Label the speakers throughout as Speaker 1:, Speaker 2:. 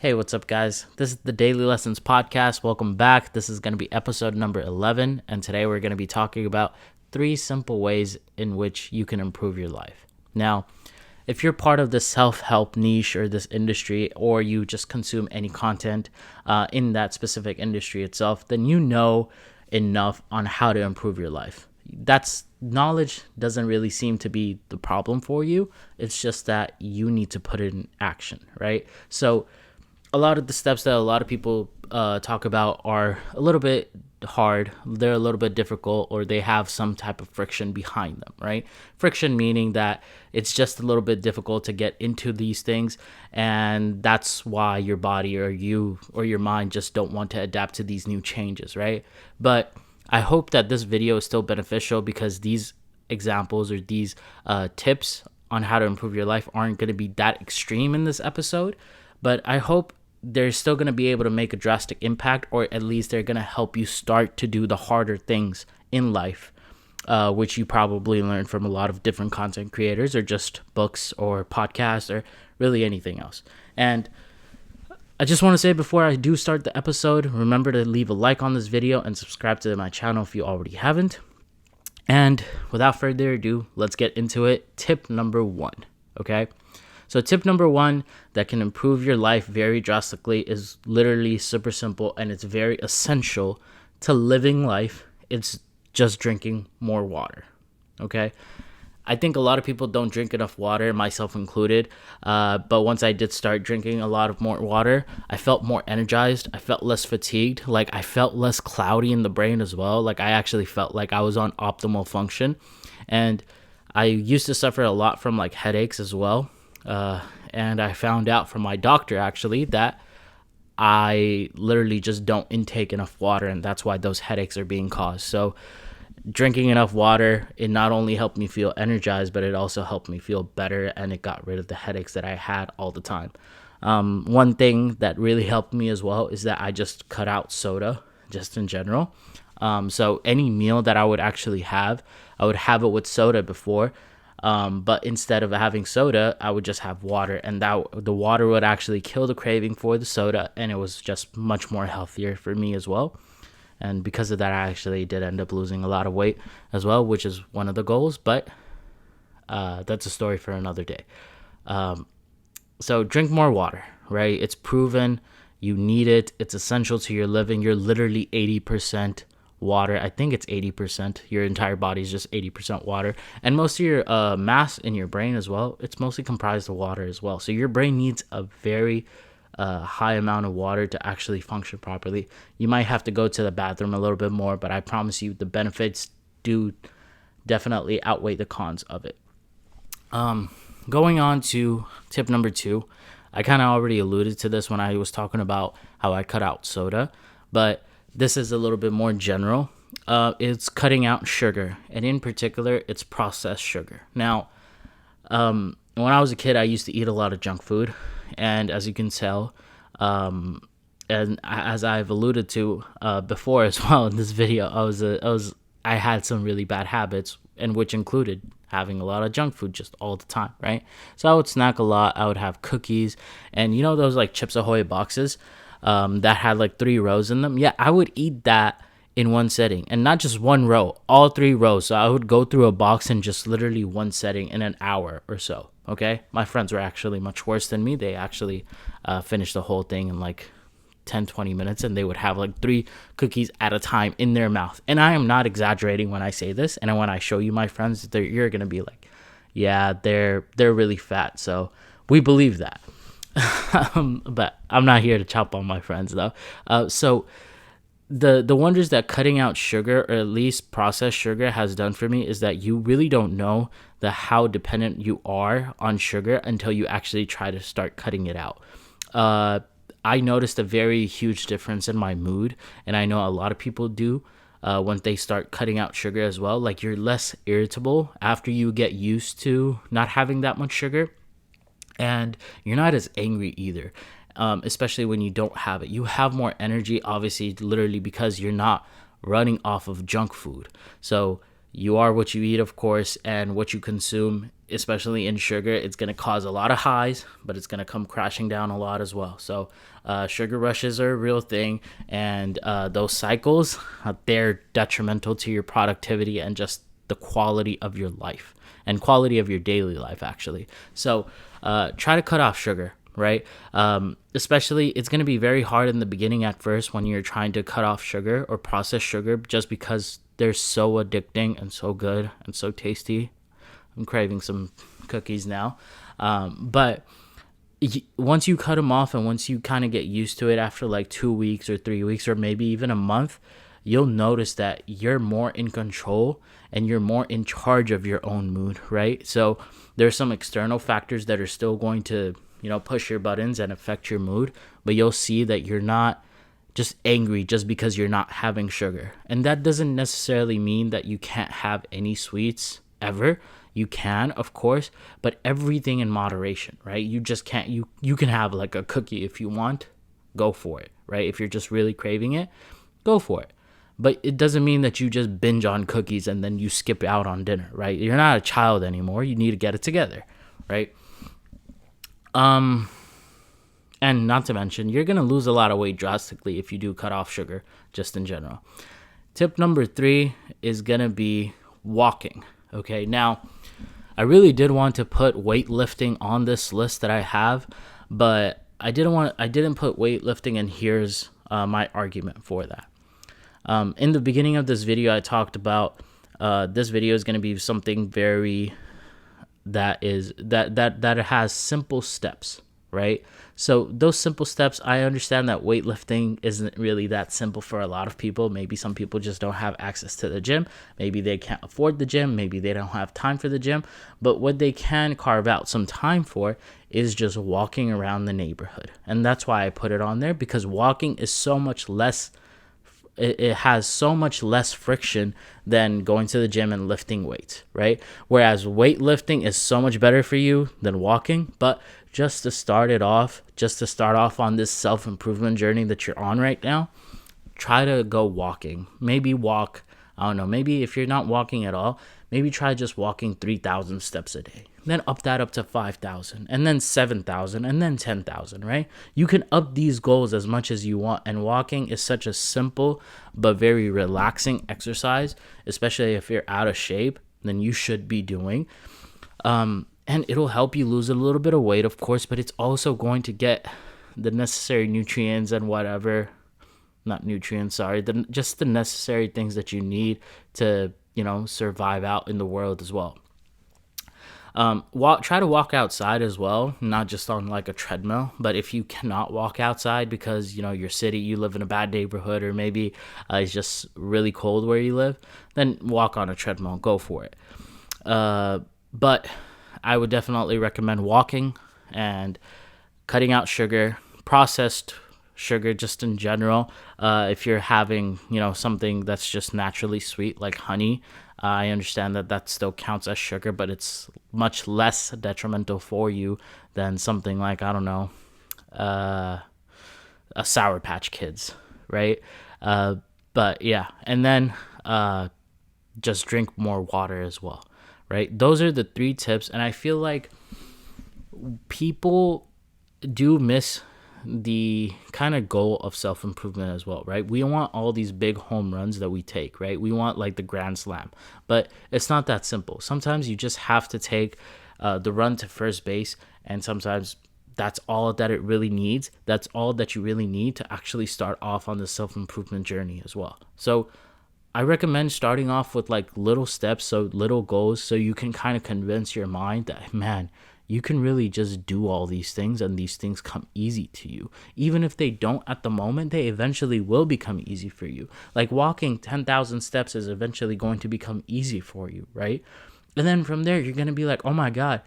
Speaker 1: Hey, what's up, guys? This is the Daily Lessons Podcast. Welcome back. This is going to be episode number 11, and today we're going to be talking about 3 simple ways in which you can improve your life. Now, if you're part of the self-help niche or this industry, or you just consume any content in that specific industry itself, then you know enough on how to improve your life. That's knowledge doesn't really seem to be the problem for you. It's just that you need to put it in action, right? So a lot of the steps that a lot of people talk about are a little bit hard. They're a little bit difficult, or they have some type of friction behind them, right? Friction meaning that it's just a little bit difficult to get into these things, and that's why your body or you or your mind just don't want to adapt to these new changes, right? But I hope that this video is still beneficial, because these examples or these tips on how to improve your life aren't going to be that extreme in this episode. But I hope they're still going to be able to make a drastic impact, or at least they're going to help you start to do the harder things in life, which you probably learned from a lot of different content creators, or just books or podcasts, or really anything else. And I just want to say, before I do start the episode, remember to leave a like on this video and subscribe to my channel if you already haven't. And without further ado, let's get into it. Tip number 1, okay? So tip number 1 that can improve your life very drastically is literally super simple, and it's very essential to living life. It's just drinking more water, okay? I think a lot of people don't drink enough water, myself included. But once I did start drinking a lot of more water, I felt more energized. I felt less fatigued. Like, I felt less cloudy in the brain as well. Like, I actually felt like I was on optimal function. And I used to suffer a lot from like headaches as well. And I found out from my doctor actually that I literally just don't intake enough water, and that's why those headaches are being caused. So drinking enough water, it not only helped me feel energized, but it also helped me feel better, and it got rid of the headaches that I had all the time. One thing that really helped me as well is that I just cut out soda just in general. So any meal that I would actually have, I would have it with soda before. But instead of having soda, I would just have water, and that the water would actually kill the craving for the soda, and it was just much more healthier for me as well. And because of that, I actually did end up losing a lot of weight as well, which is one of the goals, but that's a story for another day. So drink more water, right? It's proven. You need it. It's essential to your living. You're literally 80% water. I think it's 80%. Your entire body is just 80% water. And most of your mass in your brain as well, it's mostly comprised of water as well. So your brain needs a very high amount of water to actually function properly. You might have to go to the bathroom a little bit more, but I promise you the benefits do definitely outweigh the cons of it. Going on to tip number 2, I kind of already alluded to this when I was talking about how I cut out soda, but this is a little bit more general. It's cutting out sugar, and in particular, it's processed sugar. Now, when I was a kid, I used to eat a lot of junk food, and as you can tell, and as I've alluded to before as well in this video, I had some really bad habits, and which included having a lot of junk food just all the time, right? So I would snack a lot. I would have cookies, and you know those like Chips Ahoy boxes that had like 3 rows in them? Yeah, I would eat that in one setting, and not just one row, all 3 rows. So I would go through a box in just literally one setting in an hour or so. Okay, my friends were actually much worse than me. They actually finished the whole thing in like 10-20 minutes, and they would have like 3 cookies at a time in their mouth. And I am not exaggerating when I say this, and when I show you my friends, you're gonna be like, yeah, they're really fat, so we believe that. But I'm not here to chop on my friends though. So the wonders that cutting out sugar, or at least processed sugar, has done for me is that you really don't know how dependent you are on sugar until you actually try to start cutting it out. I noticed a very huge difference in my mood, and I know a lot of people do when they start cutting out sugar as well. Like, you're less irritable after you get used to not having that much sugar, and you're not as angry either, especially when you don't have it. You have more energy, obviously, literally because you're not running off of junk food. So You are what you eat, of course, and what you consume, especially in sugar. It's going to cause a lot of highs, but it's going to come crashing down a lot as well. So sugar rushes are a real thing, and those cycles, they're detrimental to your productivity and just the quality of your life and quality of your daily life, actually. So try to cut off sugar, right? Especially, it's going to be very hard in the beginning at first when you're trying to cut off sugar or processed sugar, just because they're so addicting and so good and so tasty. I'm craving some cookies now. But once you cut them off and once you kind of get used to it after like 2 weeks or 3 weeks or maybe even a month, you'll notice that you're more in control and you're more in charge of your own mood, right? So there's some external factors that are still going to, push your buttons and affect your mood, but you'll see that you're not just angry just because you're not having sugar. And that doesn't necessarily mean that you can't have any sweets ever. You can, of course, but everything in moderation, right? You just can't, you can have like a cookie if you want, go for it, right? If you're just really craving it, go for it. But it doesn't mean that you just binge on cookies and then you skip out on dinner, right? You're not a child anymore. You need to get it together, right? And not to mention, you're going to lose a lot of weight drastically if you do cut off sugar, just in general. Tip number 3 is going to be walking. Okay, now, I really did want to put weightlifting on this list that I have, but I didn't put weightlifting, and here's my argument for that. In the beginning of this video, I talked about this video is going to be something very that has simple steps, right? So those simple steps, I understand that weightlifting isn't really that simple for a lot of people. Maybe some people just don't have access to the gym. Maybe they can't afford the gym. Maybe they don't have time for the gym. But what they can carve out some time for is just walking around the neighborhood. And that's why I put it on there, because walking is so much less, it has so much less friction than going to the gym and lifting weights, right? Whereas weightlifting is so much better for you than walking. But just to start off on this self-improvement journey that you're on right now, try to go walking. Maybe walk, I don't know, maybe if you're not walking at all, maybe try just walking 3,000 steps a day. Then up that up to 5,000, and then 7,000, and then 10,000, right? You can up these goals as much as you want, and walking is such a simple but very relaxing exercise, especially if you're out of shape, then you should be doing. And it'll help you lose a little bit of weight, of course, but it's also going to get the necessary nutrients and whatever, not nutrients, sorry, just the necessary things that you need to, survive out in the world as well. Try to walk outside as well, not just on like a treadmill. But if you cannot walk outside because you live in a bad neighborhood, or maybe it's just really cold where you live, then walk on a treadmill, go for it. But I would definitely recommend walking and cutting out sugar, processed sugar just in general. If you're having something that's just naturally sweet like honey, I understand that still counts as sugar, but it's much less detrimental for you than something like, I don't know, a Sour Patch Kids, right? But yeah, and then just drink more water as well, right? Those are the 3 tips, and I feel like people do miss the kind of goal of self-improvement as well, right? We want all these big home runs that we take, right? We want like the grand slam, but it's not that simple. Sometimes you just have to take the run to first base, and sometimes that's all that it really needs. That's all that you really need to actually start off on the self-improvement journey as well. So I recommend starting off with like little steps, so little goals, so you can kind of convince your mind that, man, you can really just do all these things, and these things come easy to you. Even if they don't at the moment, they eventually will become easy for you. Like walking 10,000 steps is eventually going to become easy for you, right? And then from there, you're going to be like, oh my God,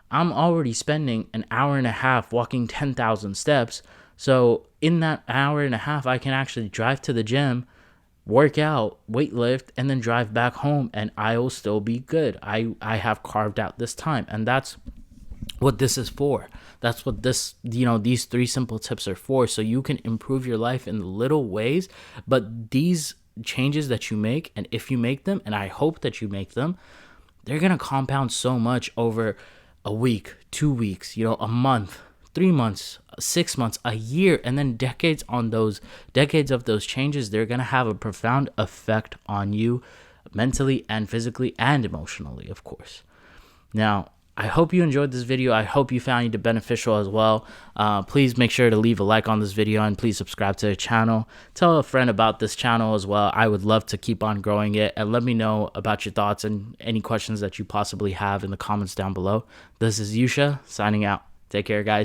Speaker 1: I'm already spending an hour and a half walking 10,000 steps. So in that hour and a half, I can actually drive to the gym, work out, weight lift, and then drive back home, and I will still be good. I have carved out this time, and that's what this is for. That's what these 3 simple tips are for, so you can improve your life in little ways. But these changes that you make, and if you make them, and I hope that you make them, they're going to compound so much over a week, 2 weeks, a month, 3 months, 6 months, a year, and then decades of those changes. They're going to have a profound effect on you mentally and physically and emotionally, of course. Now, I hope you enjoyed this video. I hope you found it beneficial as well. Please make sure to leave a like on this video, and please subscribe to the channel. Tell a friend about this channel as well. I would love to keep on growing it, and let me know about your thoughts and any questions that you possibly have in the comments down below. This is Yusha signing out. Take care, guys.